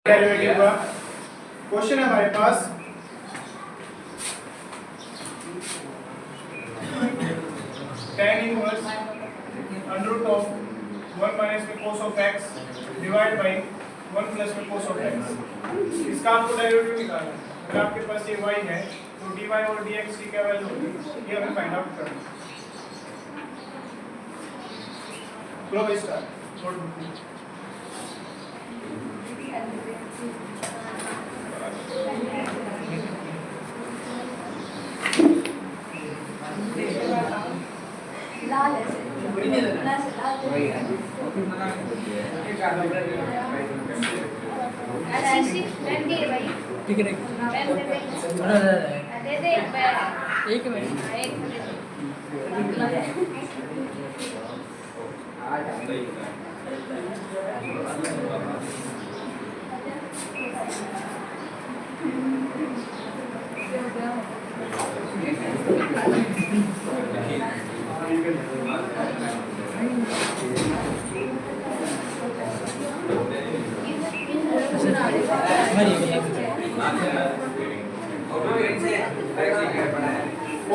Derivative का question है हमारे पास। tan inverse under root of 1 minus में cos of x divide by 1 plus में cos ऑफ x। इसका आपको डेरिवेटिव निकालना है। अगर आपके पास ये y है तो dy और dx की क्या वैल्यू होगी ये हमें फाइंड आउट करना है। चलो इसका ठीक है एक मिनट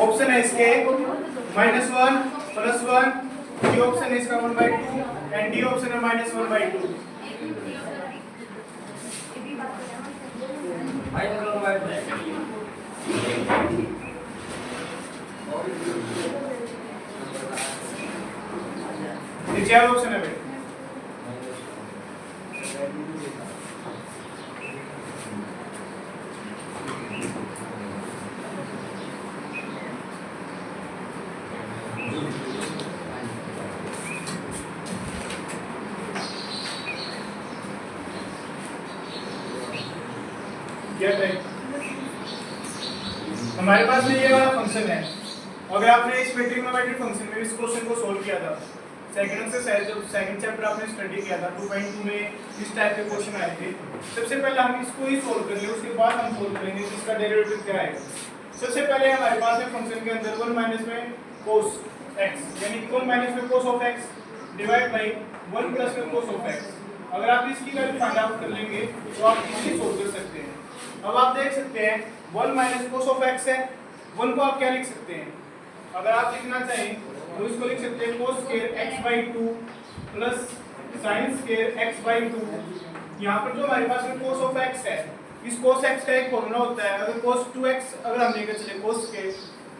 ऑप्शन है इसके -1 +1, डी ऑप्शन है इसका 1/2 एंड डी ऑप्शन है -1/2। ये चार ऑप्शन है बेटा। हमारे पास में ये वाला फंक्शन है। अगर आपने इस ट्रिग्नोमेट्रिक फंक्शन में इस क्वेश्चन को सॉल्व किया था सेकंड से जब सेकंड चैप्टर आपने स्टडी किया था 2.2 में इस टाइप के क्वेश्चन आए थे। सबसे पहले हम इसको ही सॉल्व करेंगे, उसके बाद हम सॉल्व करेंगे इसका डेरिवेटिव क्या है। सबसे पहले हमारे पास है फंक्शन के अंदर 1 माइनस में cos x यानी 1 माइनस में cos of x divide by 1 plus में cos ऑफ x। अगर आप इसकी वैल्यू फाइंड आउट कर लेंगे तो आप इजीली सॉल्व कर सकते हैं। अब आप देख सकते हैं 1 माइनस cos ऑफ x है, 1 को आप क्या लिख सकते हैं, अगर आप लिखना चाहें तो इसको लिख सकते हैं cos square x/2 plus sin square x/2। यहाँ पर जो हमारे पास में cos ऑफ x है, इस cos x का एक फॉर्मूला होता है। अगर cos 2x अगर हम लेकर चले cos स्क्वायर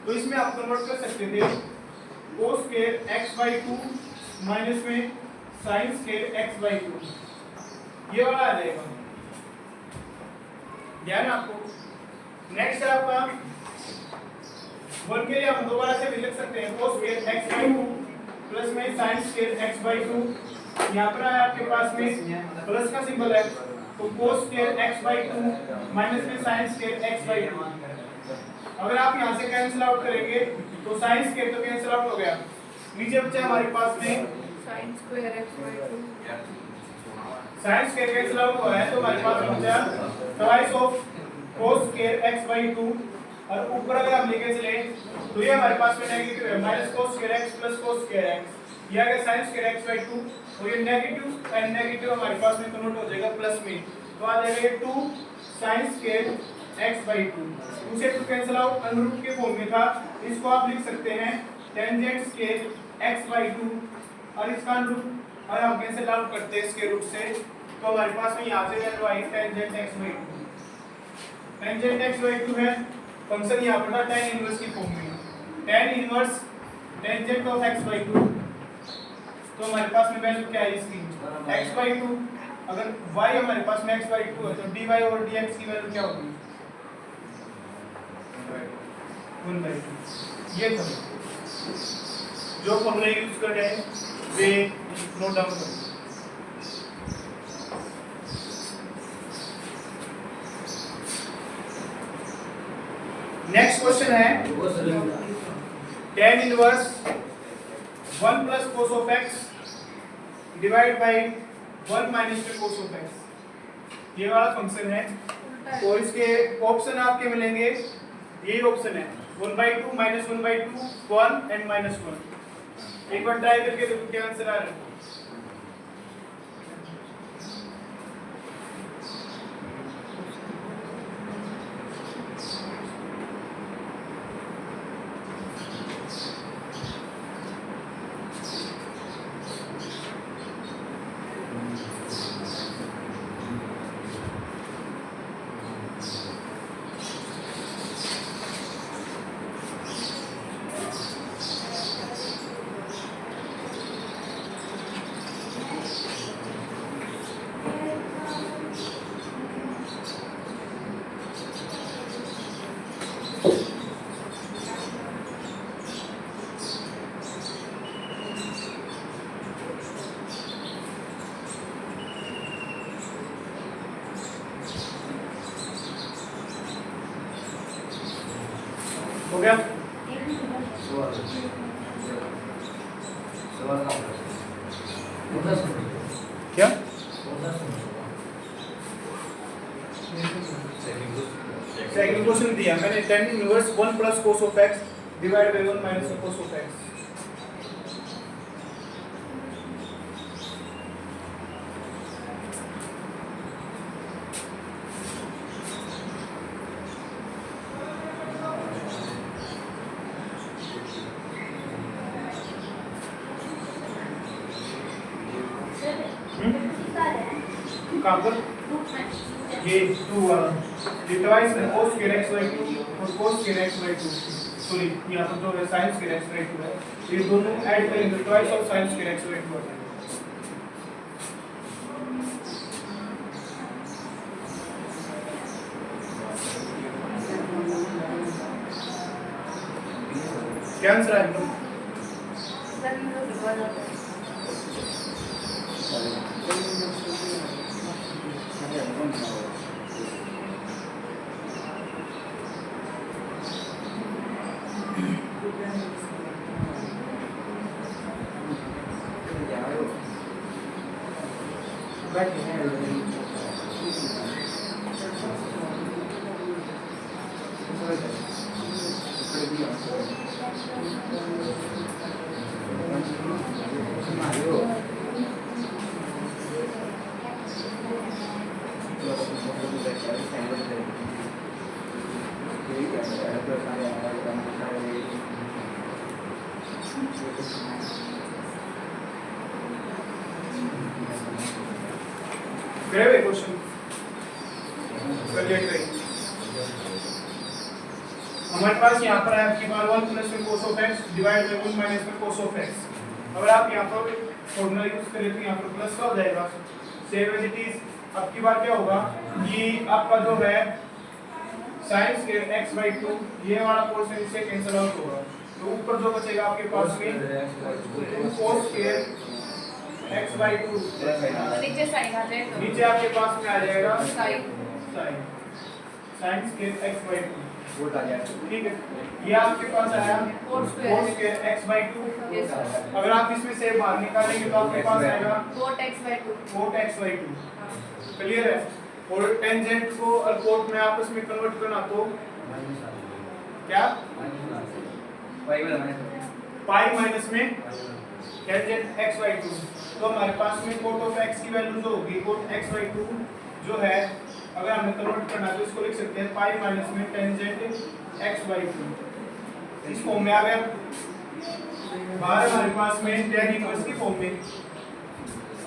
तो इसमें आप कन्वर्ट कर सकते थे cos स्क्वायर x/2 माइनस में sin स्क्वायर x/2, ये वाला आ जाएगा। ध्यान है आपको। नेक्स्ट है आपका 1 के लिए हम दोबारा से भी लिख सकते हैं cos स्क्वायर x/2 प्लस में sin स्क्वायर x/2। यहाँ पर आपके पास में प्लस का सिंबल है तो cos स्क्वायर x/2 माइनस में sin स्क्वायर x/2। अगर आप यहाँ से कैंसिल आउट करेंगे तो sin स्क्वायर तो कैंसिल आउट हो गया, नीचे बचा हमारे पास में sin square x/2 sin square cancel out हुआ है तो हमारे पास बचा twice of cos square x/2 और ऊपर अगर हम लेके चले तो ये हमारे पास में नेगेटिव है minus cos square x plus cos square x। ये आ गया sin स्क्वायर x/2 और ये नेगेटिव एंड नेगेटिव हमारे पास में कन्वर्ट हो जाएगा प्लस में, तो आ जाएगा ये 2 sin स्क्वायर x/2। उसे तो कैंसिल आउट अंडर रूट के फॉर्म में था, इसको आप लिख सकते हैं टेंजेंट स्क्वायर x/2 और इसका अंडर रूट अगर हम कैंसिल आउट करते हैं इसके रूट से तो हमारे पास में यहाँ से वैल्यू आई टेंजेंट x/2। टेंजेंट x/2 है फंक्शन यहाँ पर था tan इनवर्स की फॉर्म में, tan inverse tangent of x/2। तो हमारे पास में वैल्यू क्या है इसकी x/2। अगर y हमारे पास में x/2 है तो dy और dx की वैल्यू क्या होगी 1/2। ये था जो फॉर्मूला यूज कर रहे हैं वे नोट डाउन करें। नेक्स्ट क्वेश्चन है tan inverse 1 plus cos of x divide by 1 minus में cos ऑफ x। ये वाला फंक्शन है तो इसके ऑप्शन आपके मिलेंगे, यही ऑप्शन है 1/2 -1/2 1 एंड -1। एक बार ट्राई करके देखो क्या आंसर आ रहा है। हो गया? क्या? सेकंड क्वेश्चन दिया मैंने tan inverse 1 plus cos of x divide by 1 minus cos of x। कहाँ पर? ये 2 वाला divide by cos square x by 2 और cos square x by 2 sorry यहाँ पर जो है sin square x by 2 है, ये दोनों ऐड करेंगे twice of sin square x by 2 होता है। क्या आंसर आएगा? ग्रेव क्वेश्चन चलिए ट्राई। हमारे पास यहाँ पर है आपकी बार 1 प्लस में cos of x divide by 1 minus में cos ऑफ x। अगर आप यहाँ पर फॉर्मूला यूज करें तो यहाँ पर प्लस का हो जाएगा, सेम एज इट इज। आपकी बार क्या होगा, ये आपका जो है sin स्क्वायर x by 2 ये वाला पोर्शन इससे कैंसिल आउट होगा, तो ऊपर जो बचेगा आपके पास में cos स्क्वायर x by 2 नीचे साइन आ जाएगा, नीचे आपके पास में आ जाएगा sine sin square x by 2 वोट आ जाएगा। ठीक है। ये आपके पास आया cos cos square square x by 2। yes sir, अगर आप इसमें से बाहर निकालेंगे तो आपके पास आएगा cot x by 2 cot x by 2। Clear है? और टेंजेंट को और कोट में आपस में कन्वर्ट करना तो क्या पाई माइनस में टेंजेंट x by 2। तो हमारे पास में कोट ऑफ x की वैल्यू जो होगी कोट x by 2 जो है, अगर हमें कन्वर्ट करना है तो इसको लिख सकते हैं पाई माइनस में टेंजेंट x by 2। इस फॉर्म में आ गया। बाहर हमारे पास में tan इनवर्स की फॉर्म में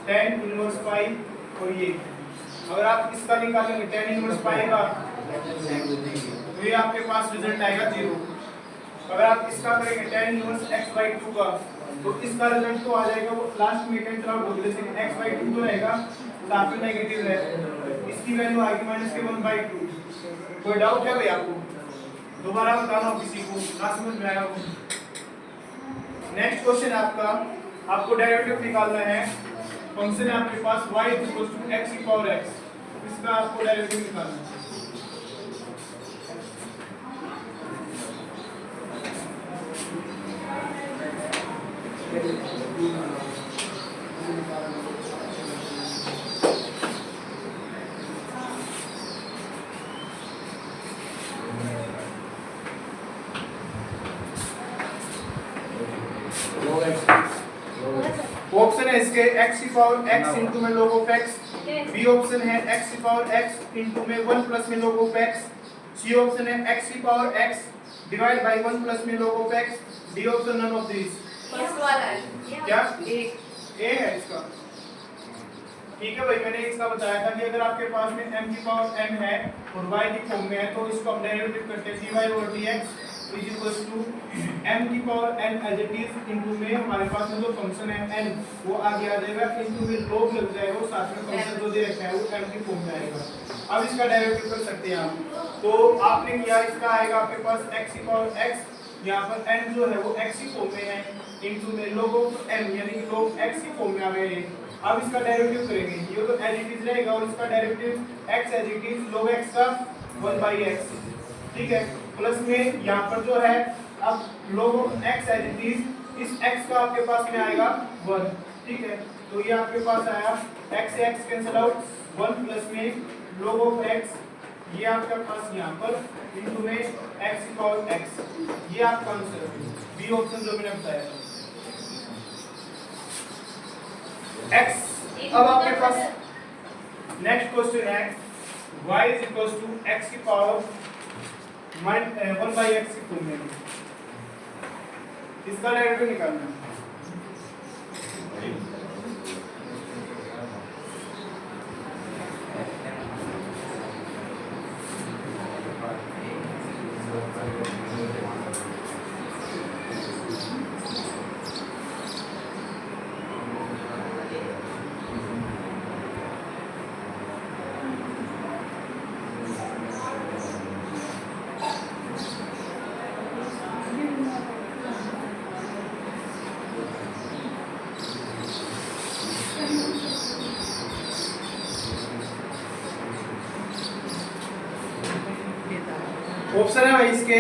tan इनवर्स पाई, और ये अगर आप इसका निकालेंगे tan इनवर्स पाई का तो ये आपके पास रिजल्ट आएगा 0। अगर आप इसका करेंगे tan इनवर्स x by 2 का तो इसका रिजल्ट तो आ जाएगा, वो लास्ट में कैंसिल आउट हो जाएगा, लेकिन x by 2 तो रहेगा साथ में नेगेटिव है, इसकी वैल्यू आएगी माइनस के 1 by 2। कोई डाउट है भाई आपको? दोबारा बताना हो किसी को, ना समझ में आया हो? नेक्स्ट क्वेश्चन आपका, आपको डेरिवेटिव निकालना है। फंक्शन है आपके पास y x की पावर x, इसका आपको डेरिवेटिव निकालना है। ऑप्शन है इसके x की पावर x इनटू में log of x, B option है x की पावर x इनटू में 1 प्लस में log of x, C option है x की power x divide by 1 plus में log of x, D option none of this. First वाला है क्या एक a है इसका? ठीक है भाई, मैंने इसका बताया था कि अगर आपके पास में m की पावर n है और y की फॉर्म में है तो इसको हम डेरिवेटिव करते हैं dy over dx is equal to m की power n as it is into में हमारे पास में जो फंक्शन है n वो आगे आ जाएगा, इनटू में log लग जाएगा और साथ में फंक्शन जो दे रखा है वो m की फॉर्म में आएगा। अब इसका डेरिवेटिव कर सकते हैं आप। तो आपने किया, इसका आएगा आपके पास x की पावर x, यहाँ पर n जो है वो x की फॉर्म में है, इनटू में log ऑफ m यानी कि log x की फॉर्म में आ गए। अब इसका डेरिवेटिव करेंगे, ये तो एज इट इज रहेगा और इसका derivative x as it is log x का 1/x। ठीक है, प्लस में यहाँ पर जो है अब log of x as it is, इस x का आपके पास में आएगा 1, ठीक है। तो ये आपके पास आया x से x कैंसिल आउट, 1 प्लस में log of x, ये आपके पास यहाँ पर इनटू में x इक्वल x, ये आपका आंसर बी ऑप्शन जो मैंने बताया। x अब आपके पास नेक्स्ट क्वेश्चन है y is equal to x की पावर 1 बाई x की फुल में, इसका डेरिवेटिव निकालना है। ऑप्शन है भाई इसके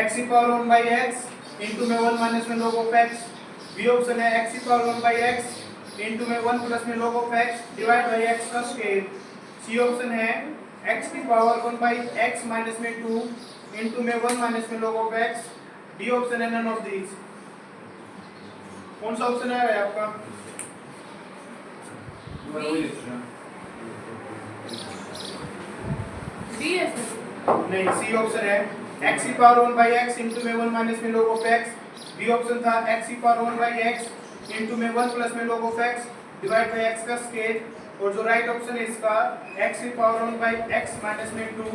x की पावर 1 बाई x इंटू में 1 माइनस में log of x, B option है x की पावर 1 बाई x इंटू में 1 प्लस में log of x divide by x का स्क्वायर, सी ऑप्शन है x की पावर 1 बाई x माइनस में 2 इंटू में 1 माइनस में log of x, D option है नन ऑफ दीज। कौन सा ऑप्शन है भाई आपका? बी है नहीं, सी ऑप्शन है x की पावर 1 बाई x इंटू में 1 माइनस में log of x, B option था x की पावर 1 बाई x इंटू में 1 प्लस में log of x divide by x का स्क्वायर, और जो राइट ऑप्शन है इसका x की पावर 1 बाई x माइनस में 2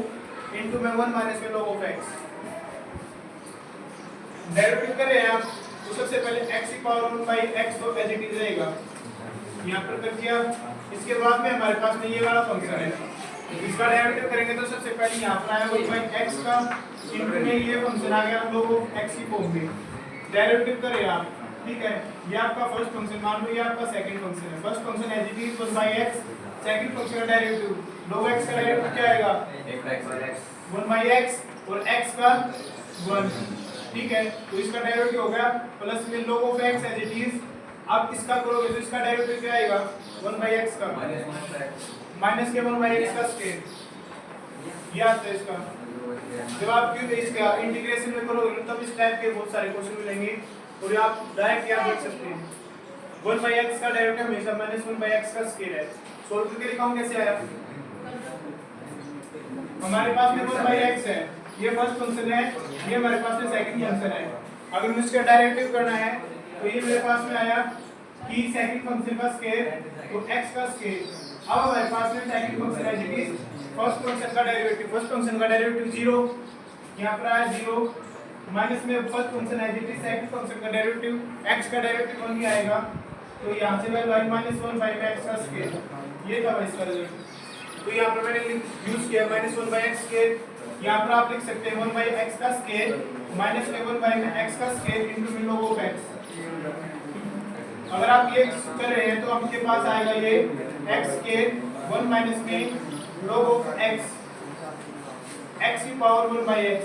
इंटू में 1 माइनस में log ऑफ x। डेरिवेटिव करें आप तो सबसे पहले x की पावर 1 बाई x तो एज इट इज रहेगा, यहाँ पर कर दिया। इसके बाद में हमारे पास में ये वाला फंक्शन है, इसका डेरिवेटिव करेंगे तो सबसे पहले यहाँ पर आएगा 1 बाई x का इंटू में ये फंक्शन आ गया log ऑफ x की फॉर्म में, डेरिवेटिव करें आप, ठीक है। ये आपका फर्स्ट फंक्शन, मान लो ये आपका सेकंड फंक्शन है, first function as it is 1 by x, second function का डेरिवेटिव log x का डेरिवेटिव क्या आएगा 1 बाई x और x का 1, ठीक है। तो इसका डेरिवेटिव हो गया प्लस में log of x as it is, अब इसका करोगे तो इसका डेरिवेटिव क्या आएगा 1 बाई x का माइनस के 1 बाई x का स्क्वायर, ये आता है इसका। जब आप क्यूब इसका इंटीग्रेशन में करोगे तब इस टाइप के बहुत सारे क्वेश्चन मिलेंगे और आप डायरेक्ट याद रख सकते हैं। 1 बाई x का डेरिवेटिव हमेशा माइनस 1 बाई x का स्क्वायर है। सोल्व करके दिखाऊं कैसे आया। हमारे पास में 1 बाई x है, ये फर्स्ट फंक्शन है, ये हमारे पास में सेकंड फंक्शन है। अगर मुझे इसका डेरिवेटिव करना है तो ये मेरे पास में आया कि सेकंड फंक्शन का स्क्वायर तो x का स्क्वायर। अब हमारे पास में सेकंड फंक्शन है जी फर्स्ट फंक्शन का डेरिवेटिव, फर्स्ट फंक्शन का डेरिवेटिव 0, यहाँ पर आया 0 माइनस में फर्स्ट फंक्शन है जी सेकंड फंक्शन का डेरिवेटिव x का डेरिवेटिव 1 ही आएगा, तो यहाँ से y माइनस 1 बाई x का स्क्वायर, ये था इसका रिजल्ट। तो यहाँ पर मैंने यूज किया माइनस 1 बाई x स्क्वायर, यहाँ पर आप लिख सकते हैं 1 बाई x का स्क्वायर माइनस में 1 बाई x का स्क्वायर इनटू में log ऑफ x। अगर आप ये कर रहे हैं तो आपके पास आएगा ये x के 1 माइनस में log ऑफ x, x की पावर 1 बाई x,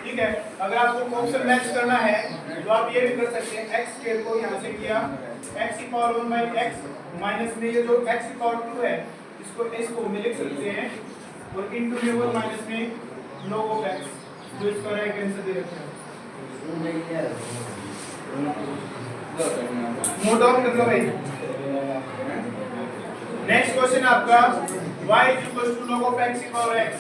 ठीक है। अगर आपको ऑप्शन मैच करना है तो आप ये भी कर सकते हैं, x स्क्वायर को यहाँ से किया x की पावर 1 बाई x माइनस में ये जो x की पावर 2 है इसको में लिख सकते हैं और इनटू में 1 माइनस में log ऑफ x, जो इसका राइट आंसर दे रखा है। नोट डाउन कर लो भाई। नेक्स्ट क्वेश्चन आपका y is equal to log of x की power x।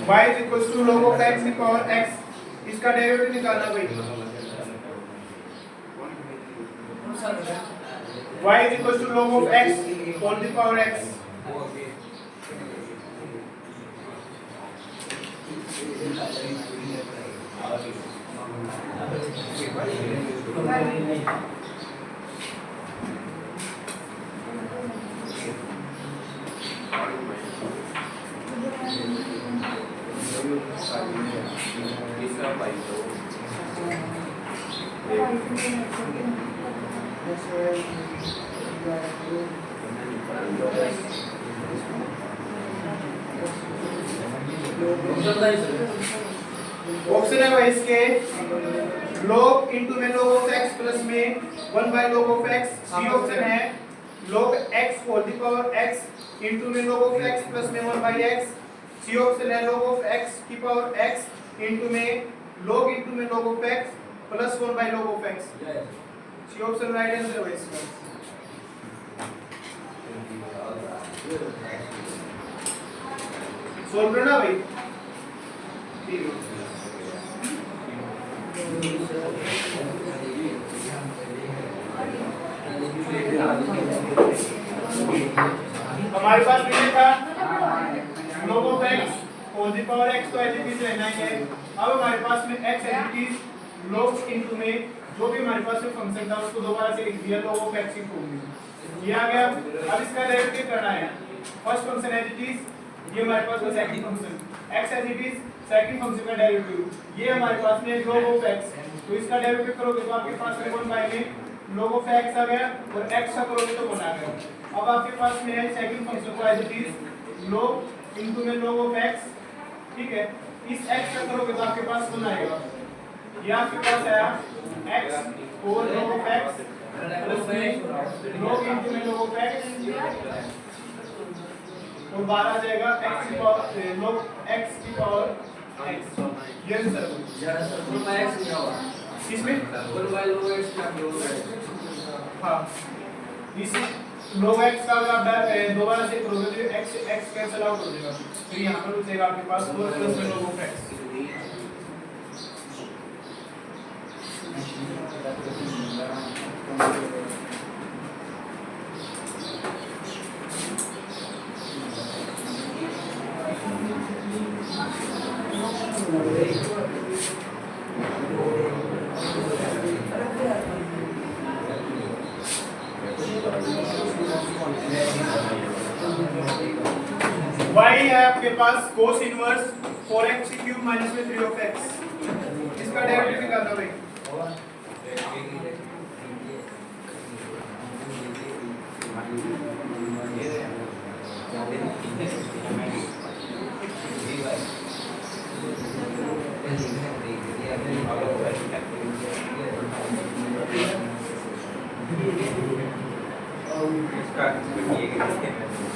y is equal to log of x की पावर x, इसका डेरिवेटिव निकालना भाई। y is equal to log of x all the power x। Option है भाई इसके log into में log of x प्लस में 1 by log of x। C option है log x whole the power x into में log of x प्लस में 1 by x। सी ऑप्शन है log of x की पावर x into में log into में log of x प्लस 1 by log of x। C option right answer है इसका। सोल्व करना भाई। हमारे पास ये था log of x whole the power x तो एज इट इज रहना ही है। अब हमारे पास में x as it is log into में जो भी हमारे पास में फंक्शन था उसको दोबारा से लिख दिया log of x इनटू में। ये आ गया। अब इसका डेरिवेटिव करना है। First function as it is, ये हमारे पास में second function x as it is second function का डेरिवेटिव। ये हमारे पास में log of x, तो इसका डेरिवेटिव करोगे तो आपके पास में 1 बाय में log of x आ गया और x का करोगे तो 1 आ गया। अब आपके पास में है सेकंड फंक्शन को as it is log into में log of x, ठीक है। इस x का करोगे तो आपके पास 1 आएगा। ये आपके पास आया x over log of x प्लस में log इनटू में log of x और 12 आ जाएगा x की पावर log x की पावर x। ये आंसर इसमें हाँ इस log x का अगर आप दोबारा से करोगे तो x कैंसिल आउट हो जाएगा, फिर यहाँ पर बचेगा आपके पास 4 प्लस में log of x। y है आपके पास cos inverse 4x cube minus में 3 of x। इसका डेरिवेटिव निकालना भाई।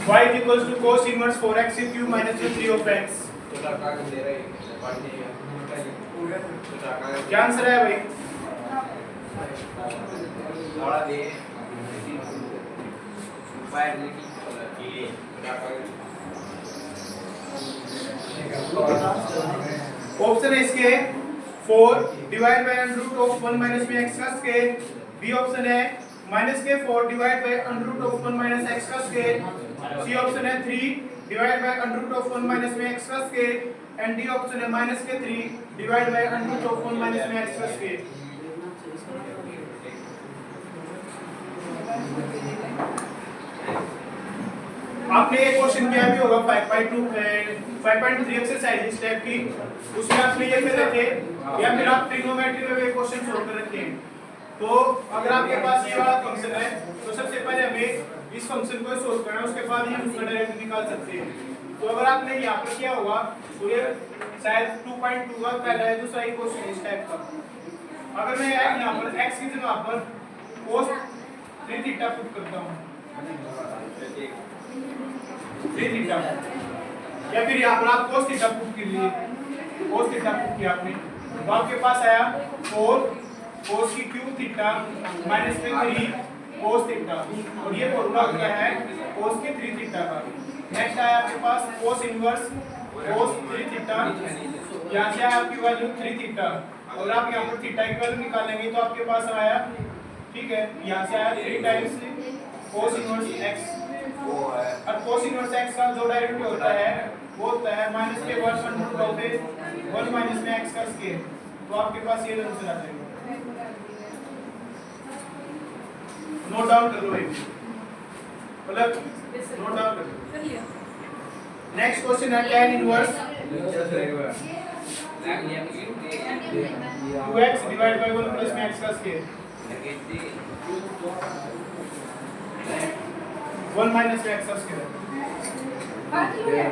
y equals to cos inverse 4x cube minus 3 of x। क्या आंसर है भाई? ऑप्शन है इसके 4 divide by under root of 1 minus में x का स्क्वायर। बी ऑप्शन है माइनस के 4 divide by under root of 1 minus x का स्क्वायर। सी ऑप्शन है 3 divide by under root of 1 minus में x का स्क्वायर एंड डी ऑप्शन है minus के 3 divide by under root of 1 minus में x का स्क्वायर। आपने एक क्वेश्चन किया भी होगा 5.3 एक्सरसाइज इस टाइप की, उसमें आपने ये कर रहे थे या फिर आप ट्रिग्नोमेट्री में भी क्वेश्चन सॉल्व कर रहे थे। तो अगर आपके पास ये वाला फंक्शन है तो सबसे पहले हमें इस फंक्शन को सॉल्व करना है, उसके बाद ही हम उसका डेरिवेटिव निकाल सकते हैं। तो अगर आपने यहाँ पर किया होगा तो ये शायद 2.2 का पहला है दूसरा ही क्वेश्चन इस टाइप का। अगर मैं यहाँ पर x की जगह पर cos 3 थीटा पुट करता हूँ 3 थीटा, या फिर यहाँ पर आप cos थीटा पुट कर लिए, cos थीटा पुट किया आपने तो आपके पास आया 4 cos की क्यूब थीटा माइनस में 3 cos थीटा और ये फॉर्मूला क्या है cos के 3 थीटा का। नेक्स्ट आया आपके पास cos इनवर्स cos 3 थीटा, यहाँ से आया आपकी वैल्यू 3 थीटा और आप यहाँ पर थीटा की वैल्यू निकालेंगे तो आपके पास आया, ठीक है, यहाँ से आया 3 टाइम्स cos इनवर्स x और cos इनवर्स x का जो डेरिवेटिव होता है वो होता है माइनस के वर्ग अंडर रूट ऑफ 1 माइनस में x का स्क्वायर। तो आपके पास ये आंसर आ जाएगा। नोट डाउन कर लो भाई, मतलब नोट डाउन कर लो। नेक्स्ट क्वेश्चन है tan inverse 2x divide by 1 plus में x का स्क्वायर। 1 माइनस x का स्क्वायर आखिरी है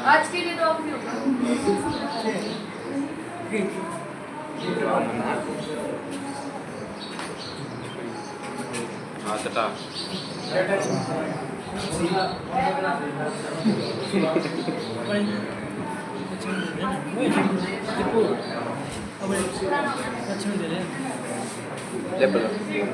आज के लिए तो ऑफ नहीं होगा। हाँ चटा ले पलंग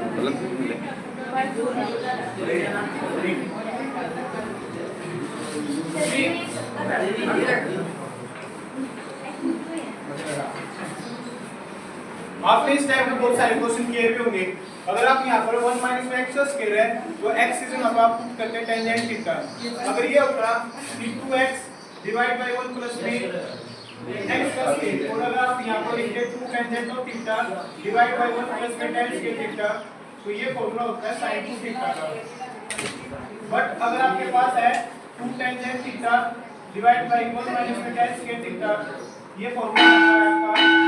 आपने इस टाइप के बहुत सारे क्वेश्चन किए भी होंगे। अगर आप यहाँ पर 1 माइनस x का स्क्वायर है तो x इज यहाँ पर आप पुट करते हैं टेंजेंट थीटा। अगर ये होता कि 2x divide by 1 plus b x का स्क्वायर, और अगर आप यहाँ पर लिखते 2 tangent of theta divide by 1 plus b tan square theta, तो ये फॉर्मूला होता है sin 2 थीटा का। बट अगर आपके पास है 2 tangent theta divide by 1 minus b tan square theta, ये फॉर्मूला होता है आपका